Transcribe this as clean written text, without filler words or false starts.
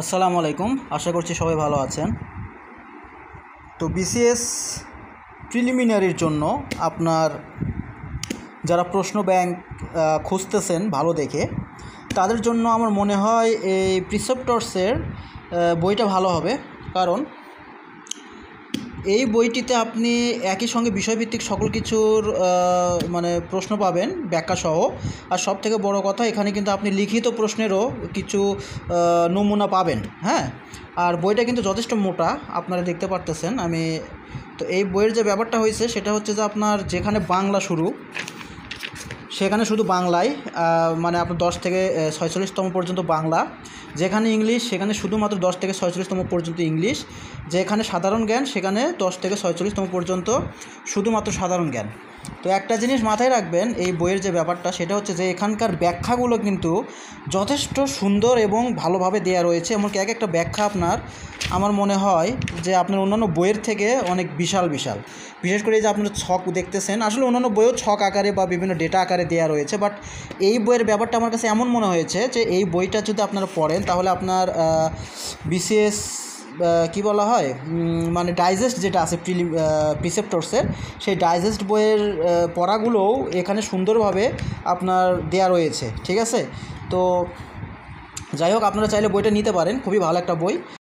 আসসালামু আলাইকুম। আশা করছি সবাই ভালো আছেন। তো বিসিএস প্রিলিমিনারির জন্য আপনার যারা প্রশ্ন ব্যাংক খুঁজতেছেন ভালো দেখে, তাদের জন্য আমার মনে হয় এই প্রিসেপ্টরসের বইটা ভালো হবে। কারণ এই বইটিতে আপনি একই সঙ্গে বিষয়ভিত্তিক সকল কিছুর মানে প্রশ্ন পাবেন ব্যাখ্যাসহ। আর সবথেকে বড় কথা, এখানে কিন্তু আপনি লিখিত প্রশ্নেরও কিছু নমুনা পাবেন। হ্যাঁ, আর বইটা কিন্তু যথেষ্ট মোটা, আপনারা দেখতে পারতেছেন। তো এই বইয়ের যে ব্যাপারটা হয়েছে সেটা হচ্ছে যে আপনার যেখানে বাংলা শুরু সেখানে শুধু বাংলায় মানে আপনার 10 থেকে 46তম পর্যন্ত বাংলা, যেখানে ইংলিশ সেখানে শুধুমাত্র 10 থেকে 46তম পর্যন্ত ইংলিশ, যেখানে সাধারণ জ্ঞান সেখানে 10 থেকে 46তম পর্যন্ত শুধুমাত্র সাধারণ জ্ঞান। তো একটা জিনিস মাথায় রাখবেন, এই বইয়ের যে ব্যাপারটা সেটা হচ্ছে যে এখানকার ব্যাখ্যাগুলো কিন্তু যথেষ্ট সুন্দর এবং ভালোভাবে দেওয়া রয়েছে। এমনকি এক একটা ব্যাখ্যা আমার মনে হয় যে আপনার অন্যান্য বইয়ের থেকে অনেক বিশাল। বিশেষ করে এই যে আপনারা ছক দেখতেছেন, আসলে অন্যান্য বইও ছক আকারে বা বিভিন্ন ডেটা আকারে দেওয়া রয়েছে, বাট এই বইয়ের ব্যাপারটা আমার কাছে এমন মনে হয়েছে যে এই বইটা যদি আপনারা পড়েন তাহলে আপনার বিসিএস কী বলা হয়, মানে ডাইজেস্ট যেটা আছে প্রিসেপ্টরসের, সেই ডাইজেস্ট বইয়ের পড়াগুলোও এখানে সুন্দরভাবে আপনার দেয়া রয়েছে। ঠিক আছে, তো যাই হোক, আপনারা চাইলে বইটা নিতে পারেন, খুবই ভালো একটা বই।